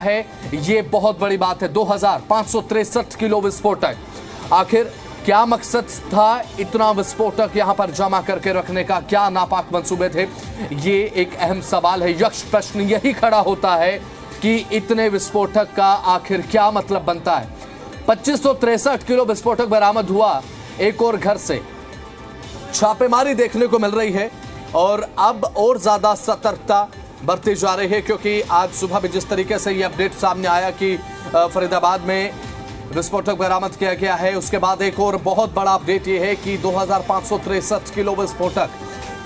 है। ये बहुत बड़ी बात है। 2563 किलो विस्फोटक, आखिर क्या मकसद था इतना विस्फोटक यहां पर जमा करके रखने का? क्या नापाक मंसूबे थे? ये एक अहम सवाल है। यक्ष प्रश्न यही खड़ा होता है कि इतने विस्फोटक का आखिर क्या मतलब बनता है। 2563 किलो विस्फोटक बरामद हुआ एक और घर से। छापेमारी देखने को मिल रही है और अब और ज्यादा सतर्कता बढ़ती जा रही है, क्योंकि आज सुबह भी जिस तरीके से ये अपडेट सामने आया कि फरीदाबाद में विस्फोटक बरामद किया गया है, उसके बाद एक और बहुत बड़ा अपडेट ये है कि 2563 किलो विस्फोटक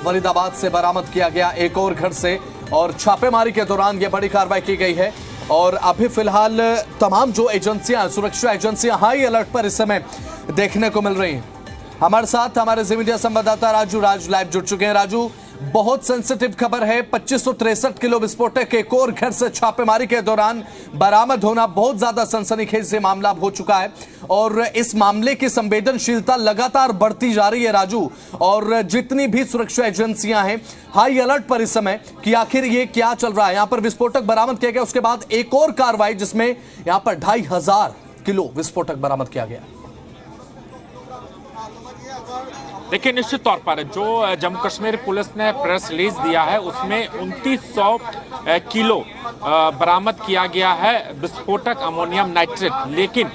फरीदाबाद से बरामद किया गया एक और घर से, और छापेमारी के दौरान ये बड़ी कार्रवाई की गई है। और अभी फिलहाल तमाम जो एजेंसियां, सुरक्षा एजेंसियां हाई अलर्ट पर इस समय देखने को मिल रही हैं। हमारे साथ हमारे जी मीडिया संवाददाता राजू लाइव जुड़ चुके हैं। राजू, बहुत सेंसिटिव खबर है। 2563 किलो विस्फोटक एक और घर से छापेमारी के दौरान बरामद होना बहुत ज्यादा सनसनीखेज मामला हो चुका है और इस मामले की संवेदनशीलता लगातार बढ़ती जा रही है राजू। और जितनी भी सुरक्षा एजेंसियां हैं हाई अलर्ट पर इस समय कि आखिर ये क्या चल रहा है। यहां पर विस्फोटक बरामद किया गया, उसके बाद एक और कार्रवाई जिसमें यहां पर 2500 किलो विस्फोटक बरामद किया गया। देखिए, निश्चित तौर पर जो जम्मू कश्मीर पुलिस ने प्रेस रिलीज दिया है उसमें 2900 किलो बरामद किया गया है विस्फोटक अमोनियम नाइट्रेट। लेकिन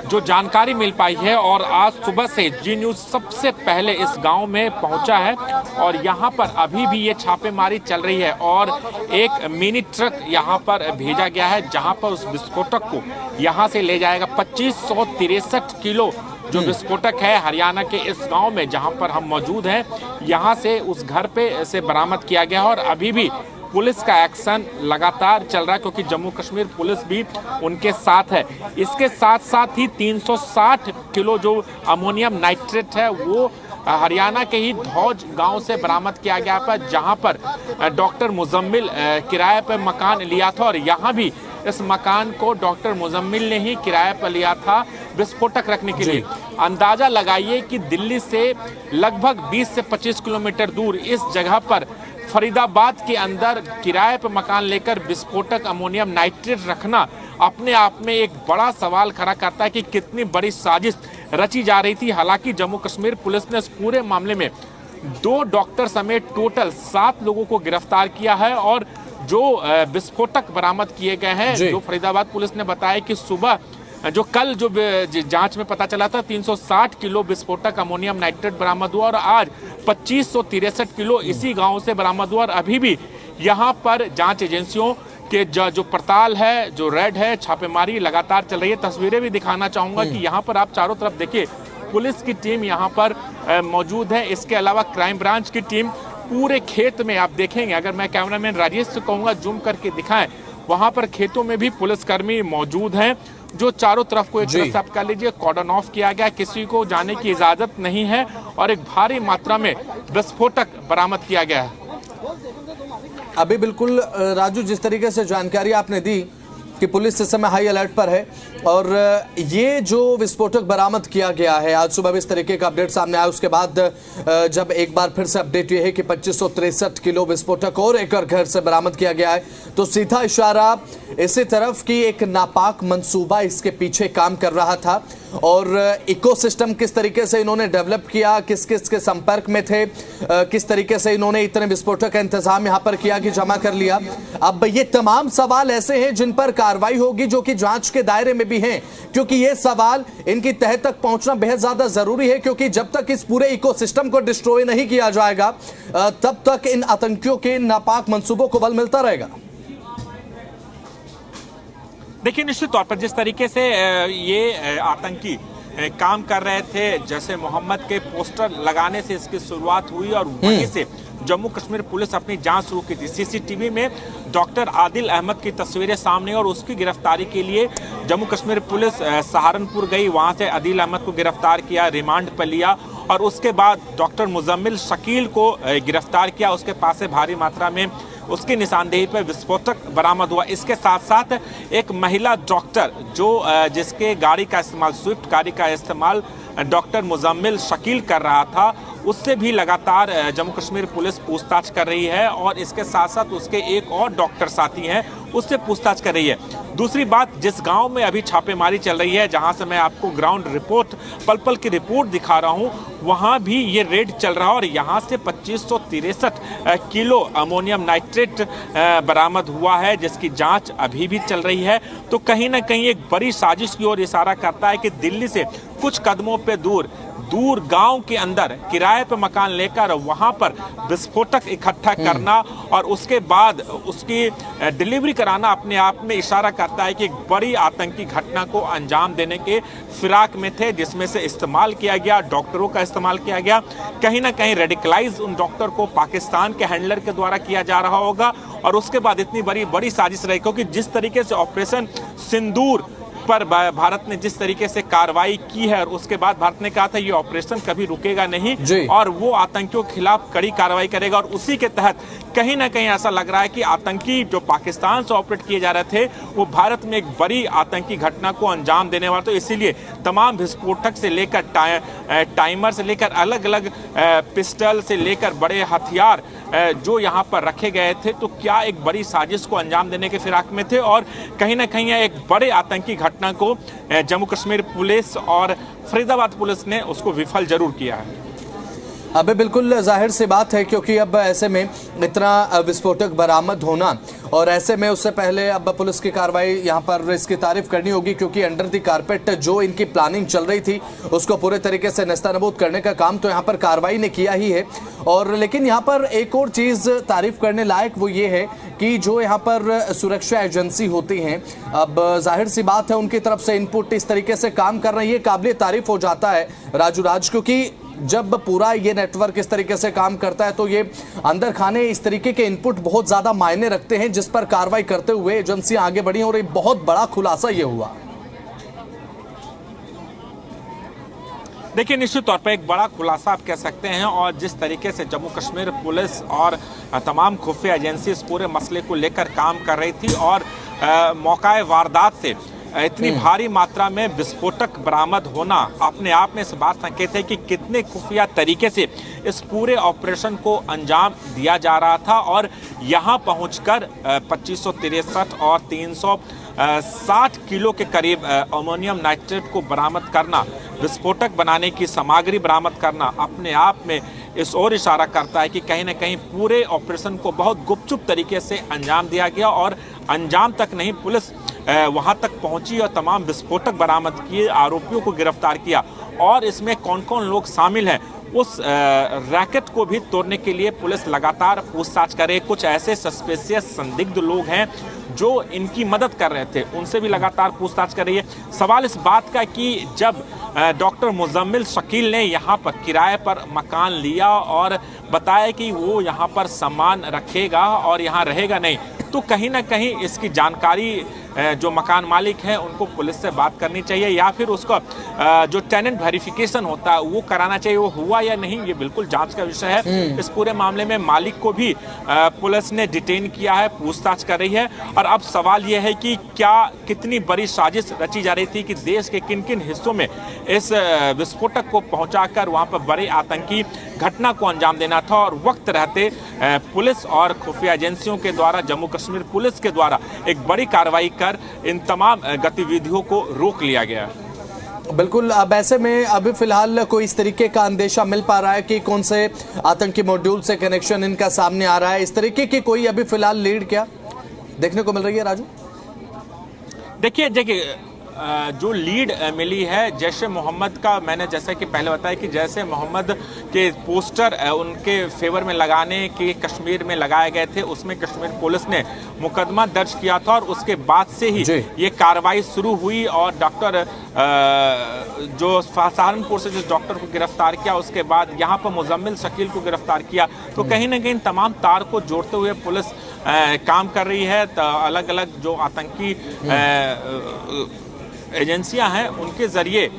जो जानकारी मिल पाई है, और आज सुबह से जी न्यूज़ सबसे पहले इस गांव में पहुंचा है और यहां पर अभी भी ये छापेमारी चल रही है और एक मिनी ट्रक यहां पर भेजा गया है जहां पर उस विस्फोटक को यहां से ले जाएगा। 2563 किलो जो विस्फोटक है हरियाणा के इस गांव में जहां पर हम मौजूद हैं, यहां से उस घर पे से बरामद किया गया है। और अभी भी पुलिस का एक्शन लगातार चल रहा है, क्योंकि जम्मू कश्मीर पुलिस भी उनके साथ है। इसके साथ साथ ही 360 किलो जो अमोनियम नाइट्रेट है वो हरियाणा के ही धौज गांव से बरामद किया गया पर, जहां पर डॉक्टर मुजम्मिल किराए पर मकान लिया था और यहां भी इस मकान को डॉक्टर मुजम्मिल ने ही किराए पर लिया था विस्फोटक रखने के लिए। अंदाजा लगाइए कि दिल्ली से लगभग 20 से 25 किलोमीटर दूर इस जगह पर फरीदाबाद के अंदर किराए पर मकान लेकर विस्फोटक अमोनियम नाइट्रेट रखना अपने आप में एक बड़ा सवाल खड़ा करता है कि कितनी बड़ी साजिश रची जा रही थी। हालांकि जम्मू कश्मीर पुलिस ने इस पूरे मामले में 2 डॉक्टर समेत टोटल 7 लोगों को गिरफ्तार किया है। और जो विस्फोटक बरामद किए गए हैं, जो फरीदाबाद पुलिस ने बताया कि सुबह जो कल जो जांच में पता चला था 360 किलो विस्फोटक अमोनियम नाइट्रेट बरामद हुआ और आज 2563 किलो इसी गांव से बरामद हुआ। और अभी भी यहां पर जांच एजेंसियों के जो पड़ताल है, जो रेड है, छापेमारी लगातार चल रही है। तस्वीरें भी दिखाना चाहूंगा कि यहाँ पर आप चारों तरफ देखिए, पुलिस की टीम यहाँ पर मौजूद है। इसके अलावा क्राइम ब्रांच की टीम पूरे खेत में आप देखेंगे, अगर मैं कैमरामैन राजेश से कहूँगा जूम करके दिखाएं, वहाँ पर खेतों में भी पुलिसकर्मी मौजूद हैं जो चारों तरफ को एक तरफ से आप कह लीजिए कॉर्डन ऑफ किया गया, किसी को जाने की इजाजत नहीं है और एक भारी मात्रा में विस्फोटक बरामद किया गया है। अभी बिल्कुल राजू, जिस तरीके से जानकारी आपने दी कि पुलिस इस समय हाई अलर्ट पर है और ये जो विस्फोटक बरामद किया गया है, आज सुबह भी इस तरीके का अपडेट सामने आया। उसके बाद जब एक बार फिर से अपडेट ये है कि 2563 किलो विस्फोटक और एक और घर से बरामद किया गया है, तो सीधा इशारा इसी तरफ कि एक नापाक मंसूबा इसके पीछे काम कर रहा था। और इकोसिस्टम किस तरीके से इन्होंने डेवलप किया, किस किस के संपर्क में थे, किस तरीके से इन्होंने इतने विस्फोटक का इंतजाम यहां पर किया कि जमा कर लिया। अब ये तमाम सवाल ऐसे हैं जिन पर कार्रवाई होगी, जो कि जांच के दायरे में भी हैं, क्योंकि ये सवाल इनकी तह तक पहुंचना बेहद ज्यादा जरूरी है। क्योंकि जब तक इस पूरे इकोसिस्टम को डिस्ट्रॉय नहीं किया जाएगा तब तक इन आतंकियों के नापाक मंसूबों को बल मिलता रहेगा। देखिए, निश्चित तौर पर जिस तरीके से ये आतंकी काम कर रहे थे, जैसे मोहम्मद के पोस्टर लगाने से इसकी शुरुआत हुई और वहीं से जम्मू कश्मीर पुलिस अपनी जांच शुरू की थी। सीसीटीवी में डॉक्टर आदिल अहमद की तस्वीरें सामने और उसकी गिरफ्तारी के लिए जम्मू कश्मीर पुलिस सहारनपुर गई, वहां से आदिल अहमद को गिरफ्तार किया, रिमांड पर लिया और उसके बाद डॉक्टर मुजम्मिल शकील को गिरफ्तार किया। उसके पास से भारी मात्रा में उसकी निशानदेही पर विस्फोटक बरामद हुआ। इसके साथ साथ एक महिला डॉक्टर जो जिसके गाड़ी का इस्तेमाल, स्विफ्ट गाड़ी का इस्तेमाल डॉक्टर मुजम्मिल शकील कर रहा था, उससे भी लगातार जम्मू कश्मीर पुलिस पूछताछ कर रही है। और इसके साथ साथ उसके एक और डॉक्टर साथी हैं, उससे पूछताछ कर रही है। दूसरी बात, जिस गांव में अभी छापेमारी चल रही है, जहां से मैं आपको ग्राउंड रिपोर्ट पल पल की रिपोर्ट दिखा रहा हूं, वहां भी ये रेड चल रहा है और यहां से 2563 किलो अमोनियम नाइट्रेट बरामद हुआ है, जिसकी जांच अभी भी चल रही है। तो कहीं ना कहीं एक बड़ी साजिश की ओर इशारा करता है कि दिल्ली से कुछ कदमों पे दूर गांव के अंदर किराए पर मकान लेकर वहां पर विस्फोटक इकट्ठा करना और उसके बाद उसकी डिलीवरी कराना अपने आप में इशारा करता है कि एक बड़ी आतंकी घटना को अंजाम देने के फिराक में थे, जिसमें से इस्तेमाल किया गया, डॉक्टरों का इस्तेमाल किया गया। कहीं ना कहीं रेडिकलाइज उन डॉक्टर को पाकिस्तान के हैंडलर के द्वारा किया जा रहा होगा और उसके बाद इतनी बड़ी साजिश रही, क्योंकि जिस तरीके से ऑपरेशन सिंदूर पर भारत ने जिस तरीके से कार्रवाई की है और उसके बाद भारत ने कहा था ये ऑपरेशन कभी रुकेगा नहीं और वो आतंकियों के खिलाफ कड़ी कार्रवाई करेगा, और उसी के तहत कहीं ना कहीं ऐसा लग रहा है कि आतंकी जो पाकिस्तान से ऑपरेट किए जा रहे थे वो भारत में एक बड़ी आतंकी घटना को अंजाम देने वाला। तो इसीलिए तमाम विस्फोटक से लेकर टाइमर से लेकर अलग अलग पिस्टल से लेकर बड़े हथियार जो यहाँ पर रखे गए थे, तो क्या एक बड़ी साजिश को अंजाम देने के फिराक में थे और कहीं ना कहीं एक बड़े आतंकी घटना को जम्मू कश्मीर पुलिस और फरीदाबाद पुलिस ने उसको विफल जरूर किया है। अबे बिल्कुल जाहिर सी बात है, क्योंकि अब ऐसे में इतना विस्फोटक बरामद होना और ऐसे में उससे पहले अब पुलिस की कार्रवाई यहाँ पर इसकी तारीफ करनी होगी, क्योंकि अंडर द कारपेट जो इनकी प्लानिंग चल रही थी उसको पूरे तरीके से नेस्तनाबूद करने का काम तो यहाँ पर कार्रवाई ने किया ही है। और लेकिन यहाँ पर एक और चीज़ तारीफ करने लायक वो ये है कि जो यहाँ पर सुरक्षा एजेंसी होती हैं, अब जाहिर सी बात है उनकी तरफ से इनपुट इस तरीके से काम कर रही है, काबिल तारीफ हो जाता है राजू राज, क्योंकि जब पूरा ये नेटवर्क इस तरीके से काम करता है तो ये अंदर खाने इस तरीके के इनपुट बहुत ज्यादा मायने रखते हैं, जिस पर कार्रवाई करते हुए एजेंसियां आगे बढ़ी और एक बहुत बड़ा खुलासा ये हुआ। देखिए, निश्चित तौर पर एक बड़ा खुलासा आप कह सकते हैं, और जिस तरीके से जम्मू कश्मीर पुलिस और तमाम खुफिया एजेंसी इस पूरे मसले को लेकर काम कर रही थी और मौका वारदात से इतनी भारी मात्रा में विस्फोटक बरामद होना अपने आप में इस बात संकेत है कि कितने खुफिया तरीके से इस पूरे ऑपरेशन को अंजाम दिया जा रहा था। और यहाँ पहुंचकर 2563 और 360 किलो के करीब अमोनियम नाइट्रेट को बरामद करना, विस्फोटक बनाने की सामग्री बरामद करना अपने आप में इस ओर इशारा करता है कि कहीं ना कहीं पूरे ऑपरेशन को बहुत गुपचुप तरीके से अंजाम दिया गया और अंजाम तक नहीं, पुलिस वहां तक पहुंची और तमाम विस्फोटक बरामद किए, आरोपियों को गिरफ्तार किया। और इसमें कौन कौन लोग शामिल हैं उस रैकेट को भी तोड़ने के लिए पुलिस लगातार पूछताछ करे। कुछ ऐसे सस्पेशियस संदिग्ध लोग हैं जो इनकी मदद कर रहे थे, उनसे भी लगातार पूछताछ कर रही है। सवाल इस बात का कि जब डॉक्टर मुजम्मिल शकील ने यहाँ पर किराए पर मकान लिया और बताया कि वो यहाँ पर सामान रखेगा और यहाँ रहेगा नहीं, तो कहीं ना कहीं इसकी जानकारी जो मकान मालिक हैं उनको पुलिस से बात करनी चाहिए, या फिर उसका जो टेनेंट वेरिफिकेशन होता है वो कराना चाहिए। वो हुआ या नहीं ये बिल्कुल जांच का विषय है। इस पूरे मामले में मालिक को भी पुलिस ने डिटेन किया है, पूछताछ कर रही है। और अब सवाल यह है कि क्या कितनी बड़ी साजिश रची जा रही थी कि देश के किन किन हिस्सों में इस विस्फोटक को पहुंचाकर वहां पर बड़ी आतंकी घटना को अंजाम देना था, और वक्त रहते पुलिस और खुफिया एजेंसियों के द्वारा, जम्मू कश्मीर पुलिस के द्वारा एक बड़ी कार्रवाई कर इन तमाम गतिविधियों को रोक लिया गया। बिल्कुल। अब ऐसे में अभी फिलहाल कोई इस तरीके का अंदेशा मिल पा रहा है कि कौन से आतंकी मॉड्यूल से कनेक्शन इनका सामने आ रहा है, इस तरीके की कोई अभी फिलहाल लीड क्या देखने को मिल रही है राजू? देखिए जो लीड मिली है जैश ए मोहम्मद का, मैंने जैसा कि पहले बताया कि जैश ए मोहम्मद के पोस्टर उनके फेवर में लगाने के कश्मीर में लगाए गए थे, उसमें कश्मीर पुलिस ने मुकदमा दर्ज किया था और उसके बाद से ही ये कार्रवाई शुरू हुई। और डॉक्टर जो सहारनपुर से जिस डॉक्टर को गिरफ्तार किया, उसके बाद यहाँ पर मुजम्मिल शकील को गिरफ्तार किया। तो कहीं ना कहीं तमाम तार को जोड़ते हुए पुलिस काम कर रही है। अलग अलग जो आतंकी एजेंसियां हैं उनके जरिए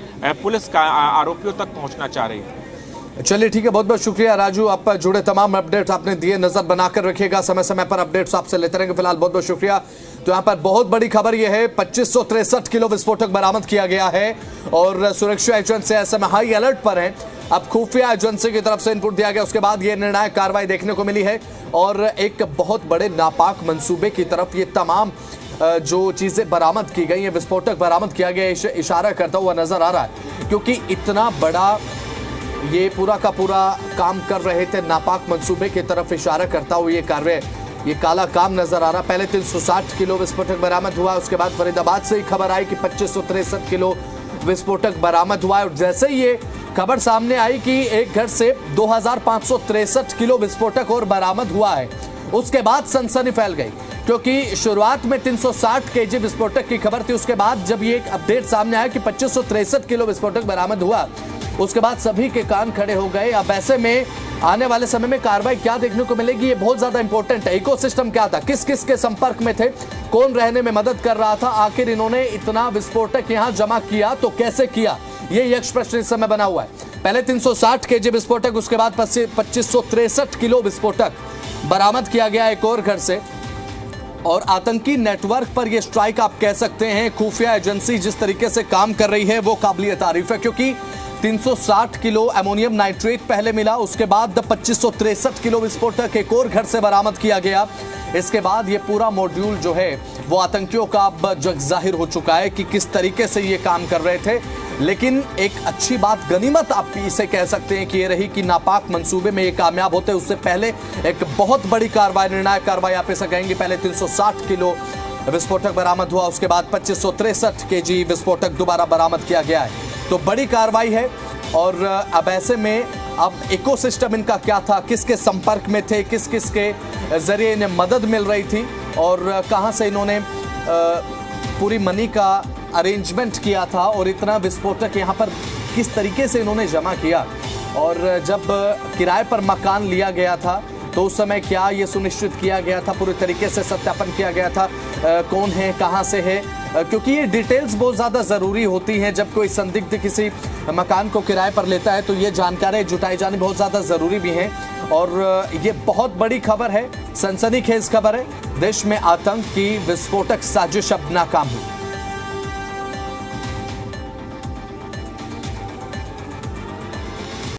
पुलिस का आरोपियों तक पहुंचना चाह रही है। चलिए ठीक है, बहुत बहुत शुक्रिया राजू, आप जुड़े तमाम अपडेट्स आपने दिए, नजर बनाकर रखिएगा, समय समय पर अपडेट्स आपसे लेते रहेंगे। फिलहाल बहुत बहुत शुक्रिया। तो यहाँ पर बहुत बड़ी खबर यह है, 2563 किलो विस्फोटक बरामद किया गया है और सुरक्षा एजेंसी ऐसे में हाई अलर्ट पर है। अब खुफिया एजेंसी की तरफ से इनपुट दिया गया, उसके बाद ये निर्णायक कार्रवाई देखने को मिली है और एक बहुत बड़े नापाक मंसूबे की तरफ ये तमाम जो चीजें बरामद की गई है, विस्फोटक बरामद किया गया, इशारा करता हुआ नजर आ रहा है। क्योंकि इतना बड़ा ये पूरा का पूरा काम कर रहे थे, नापाक मंसूबे की तरफ इशारा करता हुआ ये कार्य, ये काला काम नजर आ रहा। पहले 360 किलो विस्फोटक बरामद हुआ, उसके बाद फरीदाबाद से ही खबर आई कि 2563 किलो विस्फोटक बरामद हुआ है। और जैसे ही ये खबर सामने आई कि एक घर से 2563 किलो विस्फोटक और बरामद हुआ है, उसके बाद सनसनी फैल गई। क्योंकि शुरुआत में 360 केजी विस्फोटक की खबर थी, उसके बाद जब ये अपडेट सामने आया कि 2563 किलो विस्फोटक बरामद हुआ, उसके बाद सभी के कान खड़े हो गए। अब ऐसे में आने वाले समय में कार्रवाई क्या देखने को मिलेगी, ये बहुत ज्यादा इंपॉर्टेंट है। इकोसिस्टम क्या था, किस किस के संपर्क में थे, कौन रहने में मदद कर रहा था, आखिर इन्होंने इतना विस्फोटक यहां जमा किया तो कैसे किया, ये यक्ष प्रश्न इस समय बना हुआ है। पहले 360 केजी विस्फोटक, उसके बाद 2563 किलो विस्फोटक बरामद किया गया एक और घर से। और आतंकी नेटवर्क पर यह स्ट्राइक आप कह सकते हैं, खुफिया एजेंसी जिस तरीके से काम कर रही है वो काबिल तारीफ है। क्योंकि 360 किलो अमोनियम नाइट्रेट पहले मिला, उसके बाद 2563 किलो विस्फोटक एक और घर से बरामद किया गया। इसके बाद ये पूरा मॉड्यूल जो है वो आतंकियों का अब जग जाहिर हो चुका है कि किस तरीके से ये काम कर रहे थे। लेकिन एक अच्छी बात, गनीमत आप इसे कह सकते हैं कि ये रही कि नापाक मंसूबे में ये कामयाब होते उससे पहले एक बहुत बड़ी कार्रवाई, निर्णायक कार्रवाई आप इसे कहेंगे। पहले 360 किलो विस्फोटक बरामद हुआ, उसके बाद 2563 केजी विस्फोटक दोबारा बरामद किया गया है। तो बड़ी कार्रवाई है। और अब ऐसे में अब इकोसिस्टम इनका क्या था, किसके संपर्क में थे, किस किस के जरिए इन्हें मदद मिल रही थी और कहां से इन्होंने पूरी मनी का अरेंजमेंट किया था और इतना विस्फोटक यहां पर किस तरीके से इन्होंने जमा किया। और जब किराए पर मकान लिया गया था तो उस समय क्या ये सुनिश्चित किया गया था, पूरी तरीके से सत्यापन किया गया था कौन है, कहां से है, क्योंकि ये डिटेल्स बहुत ज़्यादा ज़रूरी होती हैं। जब कोई संदिग्ध किसी मकान को किराए पर लेता है तो ये जानकारी जुटाई जानी बहुत ज़्यादा ज़रूरी भी है। और ये बहुत बड़ी खबर है, सनसनीखेज खबर है। देश में आतंक की विस्फोटक साजिश अब नाकाम हुई।